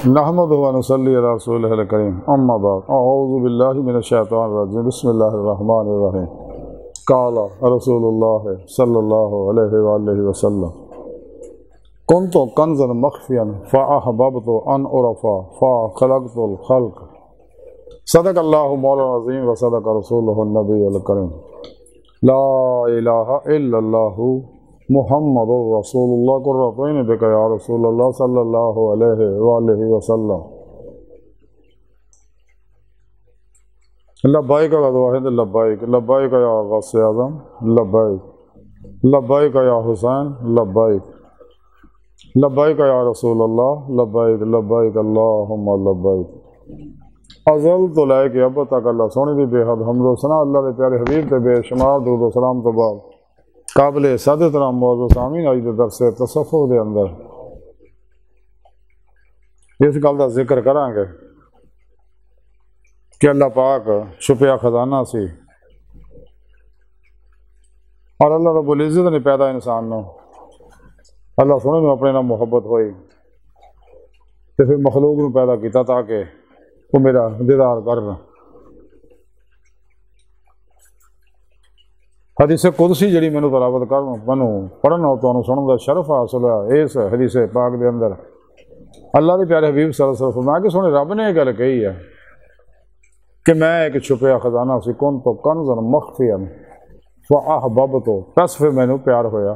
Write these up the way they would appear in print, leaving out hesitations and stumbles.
نحمدہ و نصلی علی رسولہ الکریم اما بعد اعوذ باللہ من الشیطان الرجیم بسم اللہ الرحمن الرحیم قال رسول اللہ صلی اللہ علیہ وآلہ وسلم کنت کنزا مخفیا فاحببت ان عرفا فخلقت الخلق صدق اللہ مولانا العظیم و صدق رسولہ النبی الکریم لا الہ الا اللہ محمد رسول اللہ قرۃ عین بک یا رسول اللہ صلی اللہ علیہ وآلہ وسلم لبیک واحد لبیک لبیک یا غوث اعظم لبیک لبیک یا حسین لبیک لبیک یا رسول اللہ لبیک لبیک اللہم لبیک ازل تو لے کے اب تک اللہ سونے دی بے حد حمد و ثنا اللہ دے پیارے حبیب تے بے شمار درود و سلام تو بعد قابل صد احترام معزز سامعین آج دے درس تصوف دے اندر اس گل دا ذکر کریں گے کہ اللہ پاک چھپیا خزانہ سی اور اللہ رب العزت نے پیدا انسان نو اللہ سونے میں اپنے نام محبت ہوئی تو پھر مخلوق نو پیدا کیتا تاکہ وہ میرا دیدار کرنا۔ حدیث قدسی جڑی مینوں تلاوت کرن منوں پڑھن اور تانوں سنن دا شرف حاصل ہے اس حدیث پاک دے اندر اللہ دے پیارے حبیب صلی اللہ علیہ وسلم فرمایا کہ سونے رب نے یہ گل کہی ہے کہ میں ایک چھپیا خزانہ سی کنت کنزا مخفیا فاحببت پس پھر مینوں پیار ہویا۔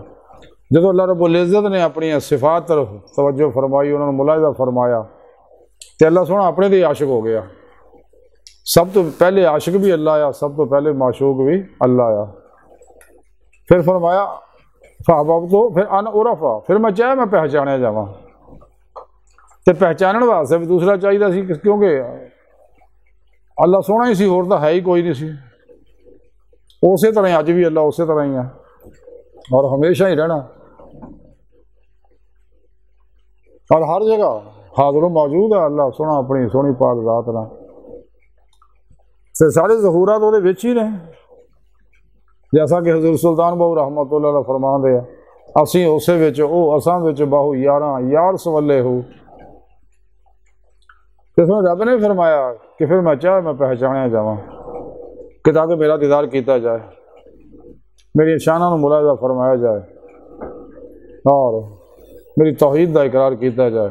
جدو اللہ رب العزت نے اپنی صفات طرف توجہ فرمائی انہوں نے ملاحظہ فرمایا کہ اللہ سونا اپنے دے عاشق ہو گیا۔ سب تو پہلے عاشق بھی اللہ آیا، سب تو پہلے معشوق بھی اللہ آیا۔ پھر فرمایا فاحببت پھر ان عرفا پھر میں چاہے میں پہچانیا جاواں تے پہچانن واسطے بھی دوسرا چاہیے سی کیونکہ اللہ سونا ہی سی ہور تاں ہے ہی کوئی نہیں سی۔ اسی طرح اج بھی اللہ اسی طرح ہی ہے اور ہمیشہ ہی رہنا اور ہر جگہ حاضر و موجود ہے اللہ سونا اپنی سونی پاک ذات نال سارے ظہورات وہ ہی نے، جیسا کہ حضور سلطان بہو رحمت اللہ علیہ فرمان دے اسی اسے وچ او اساں وچ باہو یاراں یار سولے ہو۔ اس میں رب نے فرمایا کہ پھر میں چاہے میں پہچانیا جاواں کہ تاکہ میرا دیدار کیتا جائے، میری شاناں نوں ملاحظہ فرمایا جائے اور میری توحید دا اقرار کیتا جائے۔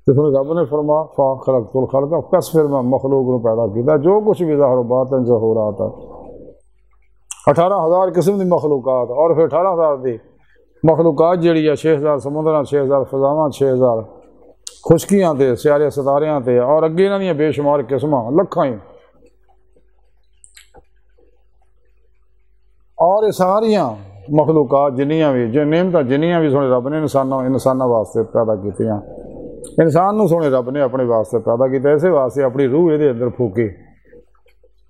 اس میں رب نے فرمایا فخلقت الخلق پس پھر میں مخلوق کو پیدا کیتا جو کچھ بھی ظاہر و باطن ظہورات ہے 18,000 قسم دی مخلوقات اور پھر 18,000 دی مخلوقات جڑی ہے 6,000 سمندراں 6,000 فضاواں 6,000 خشکیاں تے سیارے ستاریاں تے اور اگے انہاں دیاں بے شمار قسماں لکھاں ہی اور یہ ساریاں مخلوقات جنیاں بھی جو نعمتاں جنیاں بھی سونے رب نے انساناں واسطے پیدا کیتیاں۔ انسان نو سونے رب نے اپنے واسطے پیدا کیا، اسے واسطے اپنی روح یہ اندر پھوکی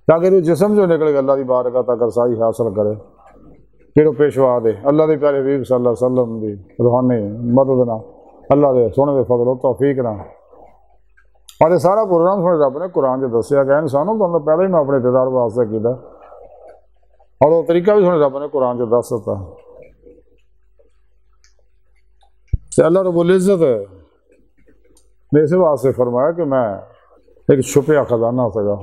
تاکہ وہ جسم جو نکل کے اللہ کی بارگاہ تک رسائی حاصل کرے، پھر وہ پیشوا دے اللہ کے پیارے حبیب صلی اللہ علیہ وسلم کی روحانی مدد نہ اللہ دے سونے دے فضل و توفیق نہ۔ اور یہ سارا پروگرام سونے رب نے قرآن سے دسیا کہ انسانوں تو پہلے ہی میں اپنے دیدار واسطے کیا اور وہ طریقہ بھی سونے رب نے قرآن سے دس دیتا۔ اللہ رب العزت نے اس واسطے فرمایا کہ میں ایک چھپیا خزانہ سگا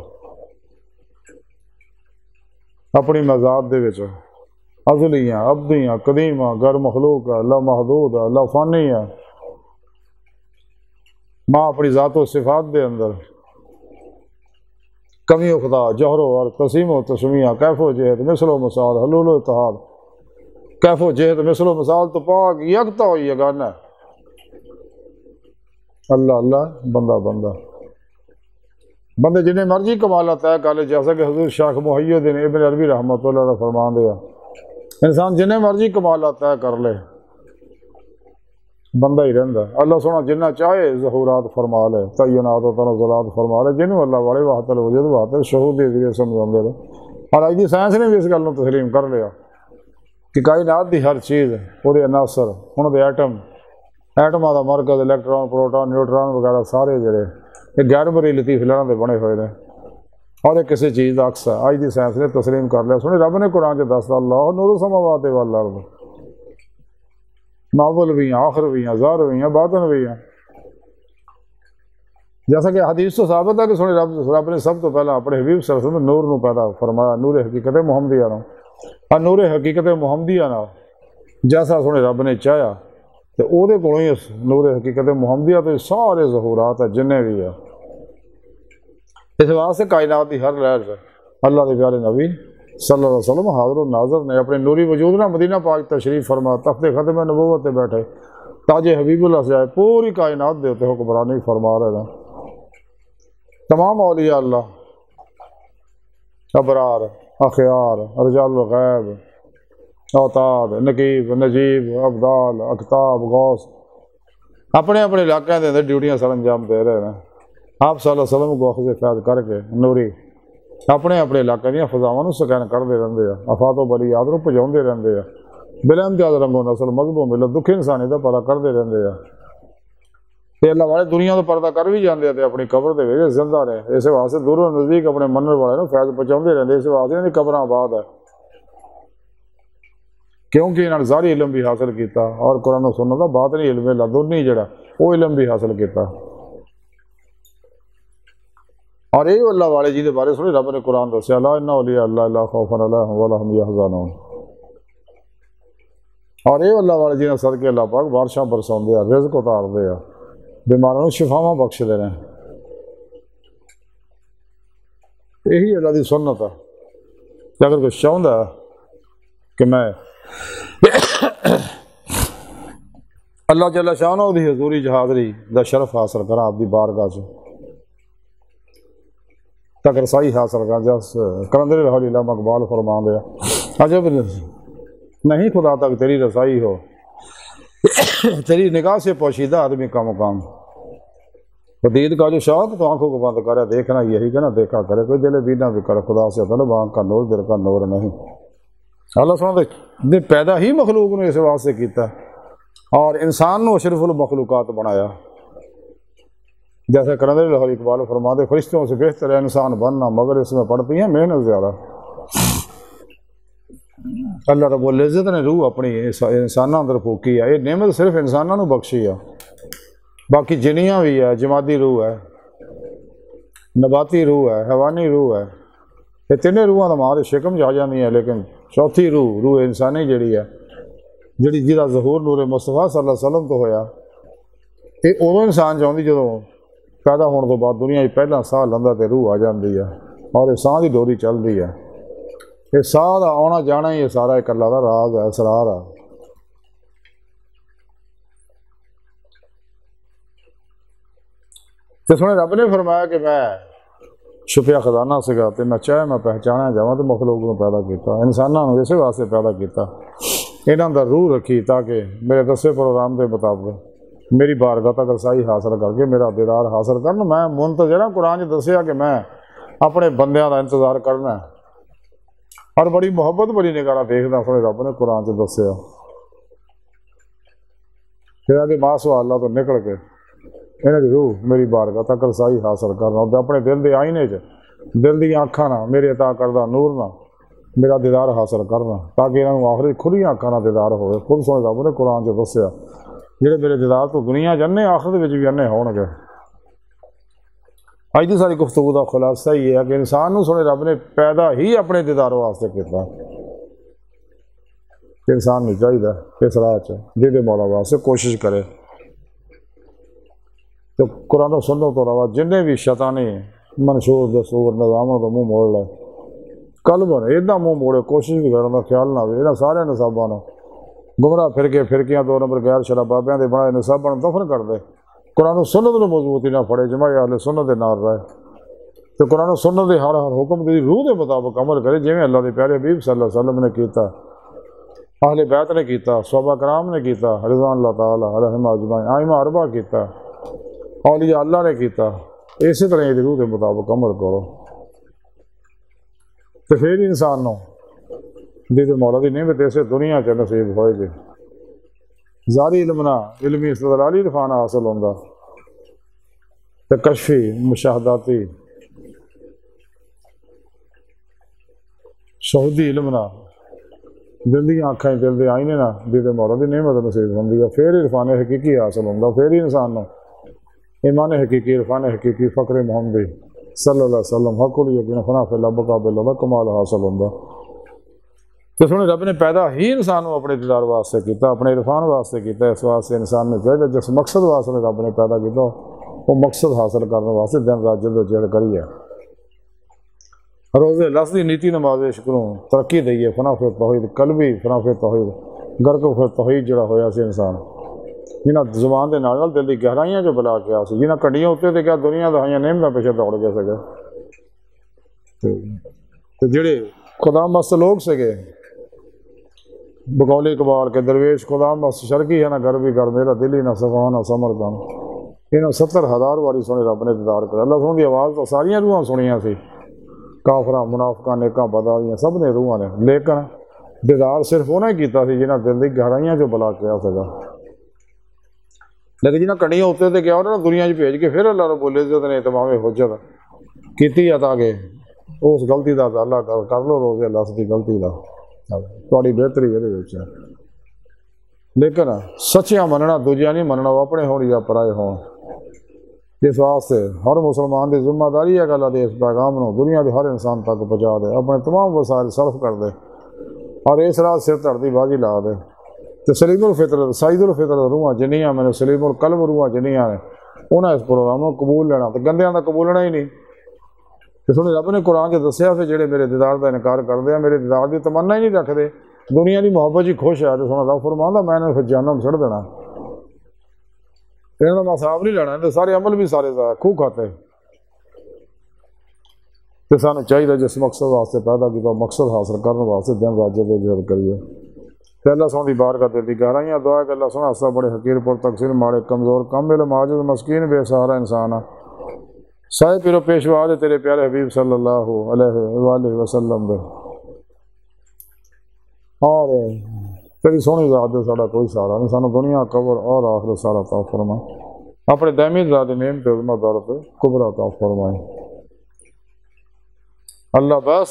اپنی مذات دے وچ ازلیاں ابدیاں قدیماں غیر مخلوق ہے، لا محدود ہے، لا فانی ہے۔ ماں اپنی ذات و صفات دے اندر کمی و خدا جوہر اور تقسیم و تسمیہ کیف و جہت مثل و مثال حلول و اتحاد کیف و جہت مثل و مثال تو پاک یکتا و یگانہ ہے۔ اللہ اللہ بندہ بندہ بندے جنہیں مرضی کمالہ طے کر لے، جیسا کہ حضور شیخ محی الدین ابن عربی رحمۃ اللہ علیہ فرمان دیا انسان جنہیں مرضی کمالہ طے کر لے بندہ ہی رہندا۔ اللہ سونا جنہ چاہے ظہورات فرما لے، تعینات و تنزلات فرما لے، جنہوں اللہ والے وحدت الوجود وحدت الشہود کے ذریعے سمجھاندے رہے۔ اور اج دی سائنس نے بھی اس گل نوں تسلیم کر لیا کہ کائنات دی ہر چیز وہ عناصر انہاں دے ایٹماں دا مرکز الیکٹران پروٹون نیوٹران وغیرہ سارے جڑے یہ غیر مرئی لطیف لہراں دے بنے ہوئے نے اور یہ کسی چیز کا عکس ہے۔ اج دی سائنس نے تسلیم کر لیا۔ سنی رب نے قرآن چ دستا اللہ نور السماوات والارض ناول بھی ہیں، آخر بھی ہیں، ظاہر بھی ہیں، باطن بھی ہیں۔ جیسا کہ حدیث تو ثابت ہے کہ سونے رب نے سب تو پہلا اپنے حبیب صلی اللہ علیہ وسلم نور نو پیدا فرمایا، نور حقیقت محمدیہ نو، اور نور حقیقت محمدیہ نال جیسا سونے رب نے چاہیا تو وہ کو ہی نور حقیقت محمدیہ تو سارے ظہورات ہیں جنہیں بھی ہے۔ اس واسطے کائنات کی ہر لہر سے اللہ کے پیارے نبی صلی اللہ علیہ وسلم حاضر و ناظر نے اپنے نوری وجود نہ مدینہ پاک تشریف فرما تخت ختم نبوت بیٹھے تاج حبیب اللہ سے آئے پوری کائنات دے ہوتے حکمرانی فرما رہے ہیں۔ تمام اولیاء اللہ، ابرار، اخیار، رجال الغیب، اوتاد، نقیب، نجیب، ابدال، اقطاب، غوث اپنے اپنے علاقے کے اندر ڈیوٹیاں سر انجام دے رہے ہیں۔ آپ صلی اللہ علیہ وسلم کو اخذ فیض کر کے نوری اپنے اپنے علاقے دیا فضاواں سکین کرتے رہتے ہیں، افات و بلیات نو پجاؤندے رہتے ہیں، بلا امتیاز رنگ و نسل مذہب و ملت دکھ انسانی کا پردہ کرتے رہتے ہیں۔ تے اللہ والے دنیا تو پردہ کر بھی جاندے ہیں اپنی قبر دے وچ زندہ رہے، اس واسطے دور و نزدیک اپنے منن والے نو فیض پہنچاؤندے رہتے، اس واسطے انہاں دی قبراں آباد ہے، کیونکہ انہوں نے ظاہری علم بھی حاصل کیتا اور قرآن و سنت کا باطنی علم لدنی جڑا وہ علم بھی حاصل کیتا۔ اور یہ اللہ والے جی دے بارے سنی رب نے قرآن دسیا، لا ان اولیاء اللہ لا خوف علیہم ولا هم يحزنون۔ اور یہ اللہ والے جی نے صدقے اللہ پاک بارشاں برساندے ہیں، رزق اتاردے ہیں، بیماراں نوں شفاواں بخش دے رہے ہیں۔ یہی اللہ دی سنت ہے کہ اگر کوئی چاہتا ہے کہ میں اللہ جل شانہ دی حضوری جہاضری دا شرف حاصل کرا آپ دی بارگاہ سے تک رسائی حاصل کر جس کرندر رحل علامہ اقبال فرما دیا، عجب نہیں خدا تک تیری رسائی ہو، تیری نگاہ سے پوشیدہ آدمی کا مقام، دید کا جو شوق تو آنکھوں کو بند کرے، دیکھنا یہی کہ نہ دیکھا کرے، کوئی دل بینا بھی کرے، خدا سے طلب آنکھ کا نور دل کا نور نہیں۔ اللہ سبحانہ نے پیدا ہی مخلوق نے اس واسطے کیتا اور انسان نو اشرف المخلوقات بنایا، جیسے کرندر لاہور اقبال فرما دے، فرشتوں سے بہتر ہے انسان بننا مگر اس میں پڑتی ہیں محنت زیادہ۔ اللہ رب العزت نے روح اپنی انسانوں اندر پھونکی ہے، یہ نعمت صرف انسانوں نو بخشی ہے، باقی جنیاں بھی ہے، جمادی روح ہے، نباتی روح ہے، حیوانی روح ہے، یہ تینوں روحاں تو ہمارے شکم جا جاندی ہیں، لیکن چوتھی روح انسانی جڑی ہے جڑی جہاں ظہور نور مصطفیٰ صلی اللہ علیہ وسلم تو ہویا، یہ ادو انسان چاہتی جدوں پیدا ہونے تو بعد دنیا پہلا ساہ لیندا تے روح آ جاندی ہے اور یہ ساہ دی ڈوری چلدی ہے، یہ ساہ دا آنا جانا ہی یہ سارا ایک اللہ دا راز ہے، اسرار ہے۔ تو سنے رب نے فرمایا کہ میں چھپیا خزانہ سگا تے میں چاہے میں پہچانا جاواں تو مخلوق کو پیدا کیتا، انساناں نوں اسی واسطے پیدا کیتا، انہاں دا روح رکھی تاکہ میرے دسے پروگرام کے مطابق میری بارگاہ تک رسائی حاصل کر کے میرا دیدار حاصل کرنا۔ میں منتظر ہاں، قرآن نے دسیا کہ میں اپنے بندیاں دا انتظار کرنا ہے اور بڑی محبت بڑی نگاہ دیکھدا، سنے رب نے قرآن سے دسیا پھر کہ ماسوا اللہ تو نکل کے انہاں دی روح میری بارگاہ تک رسائی حاصل کرنا، اور اپنے دل دے آئینے چ دل دی آنکھاں نہ میرے عطا کردہ نور نہ میرا دیدار حاصل کرنا، تاکہ انہاں نوں آخری کھلی آنکھاں نہ دیدار ہوئے۔ خود سنے رب نے قرآن سے دسیا جہے میرے دیدار تو دنیا جانے آخرت وچ بھی انے ہون گے۔ اج دی ساری گفتگو کا خلاصہ یہ ہے کہ انسان نوں سنے رب نے پیدا ہی اپنے دیدار واسطے کیتا، کہ انسان نوں چاہیے اس راہ چ مولا واسطے کوشش کرے۔ تو قرآن و سنت تو علاوہ جن بھی شیطانی منشور دستور نظاموں کا منہ موڑ لے، قلب نے اتنا منہ موڑے، کوشش بھی کرنے کا خیال نہ ہوئے، یہاں سارے نصاباں گمراہ فرقیاں دو نمبر غیر شرح بابیاں دے بنائے نصاباں دفن کر دے، قرآن و سنت نو مضبوطی نہ پڑے، جماعت اہل سنت دے نال رہے، تو قرآن و سنت دے ہر حکم دی روح دے مطابق عمل کرے، جویں اللہ دے پیارے حبیب صلی اللہ علیہ وسلم نے کیتا، اہل بیت نے کیتا، صحابہ کرام نے کیتا، رضوان اللہ تعالیٰ علیہم اجمعین، ائمہ اربعہ کیتا، اولیاء اللہ نے کیتا، اسی طرح یہ روح کے مطابق عمل کرو، تو پھر انسان نو دید مولا دی نعمت ایسے دنیا چ نصیب ہوئے گی، ظاہری علم نہ علمی استدلالی رفانہ حاصل ہوندا، تو کشفی مشاہداتی شہودی علم نہ دل دی آنکھیں دل دے آئینے نا دیدے مولا دی نعمت نصیب ہوندی ہے، پھر عرفان حقیقی حاصل ہوندا، پھر ہی انسان نو ایمان حقیقی عرفان حقیقی فقر محمدی صلی اللہ علیہ وسلم حق الیقین فنا فی اللہ بقا باللہ دا کمال حاصل ہوندا۔ تو سنے رب نے پیدا ہی انسان کو اپنے دیدار واسطے کیتا، اپنے عرفان واسطے کیتا، اس واسطے انسان نے چاہیے جس مقصد واسطے رب نے پیدا کیتا وہ مقصد حاصل کرنے واسطے دن رات جلد و جہد کری ہے۔ روزے لفظی نیتی نماز شکروں ترقی دئیے فنا فی توحید قلبی فنا فی توحید گرک فی توحید جڑا ہویا سی انسان جنہاں زبان دے نال دل دی گہرائیاں جو بلا کے آ سی، جنہاں کڈیاں اتنے تے کیا دنیا دہائیاں نعمتاں پیچھے دوڑ گئے سگے تے جڑے خدا مست لوگ سگے بقول اقبال کے درویش خدا مست شرکی ہے نہ گھر بھی گھر میرا دل ہی نہ صفا نہ سمر کن، انہاں 70,000 واری سنے رب نے دیدار کرا۔ اللہ سن دی آواز تو ساریاں روحاں سنیاں سی، کافراں منافقاں نیکاں بداریاں سب نے روحاں نے، لیکن دیدار صرف انہاں ہی کیتا سی جنہاں دل دی گہرائیاں جو بلا کے آ سکا، لیکن جنہاں کڑیاں اتنے تے کیا انہوں نے دنیا چ بھیج کے پھر اللہ رب العزت نے اتمام حجت کیتی عطا کہ اس غلطی دا اللہ کر لو روزے اللہ دی غلطی دا تھوڑی بہتری یہ ہے، لیکن سچیاں مننا دوجیاں نہیں مننا، وہ اپنے ہون یا پرائے ہون۔ اس واسطے ہر مسلمان کی ذمہ داری ہے کہ اللہ دے اس پیغام نو دنیا کے ہر انسان تک پہنچا دے، اپنے تمام وسائل صرف کر دے اور اس رات سر دھڑ دی بازی لا دے۔ تو سلیم الفطرت سعید الفطرت روحاں جنیاں میں نے سلیم القلب روحاں جنیاں نے انہیں اس پروگرام کو قبول لینا، تو گندیاں دا قبول لینا ہی نہیں۔ تو سنے رب نے قرآن کے دسیا سے جڑے میرے دیدار دا انکار کر دیا، میرے دیدار دی تمنا ہی نہیں رکھ دے، دنیا دی محبت جی خوش ہے، تو سنا رب فرماندا میں نے پھر جہنم چھڑ دینا، انہاں دا حساب نہیں لینا، سارے عمل بھی سارے کھو کھاتے۔ تو سانو چاہیے جس مقصد واسطے پیدا کیا مقصد حاصل کرنے واسطے دن رات جدوجہد کریے۔ کہ اللہ سن دی بار کا دل دی گہرائیاں دعا ہے کہ اللہ سن حصہ بڑے حقیر پر تقصیر ماڑے کمزور کم علم عاجز مسکین بے سہارا انسان سائے پیرو پیشوا دے تیرے پیارے حبیب صلی اللہ علیہ وآلہ وسلم دے، اور تیری سونی ذات دے ساڑا کوئی سہارا نہیں، سانو دنیا قبر اور آخرت سارا عطا فرما، اپنے دائمی ذات نعمت عظمت دولت کبرا عطا فرمائے اللہ۔ بس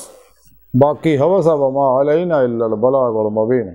باقی حوث وما علینا الا البلاغ المبین۔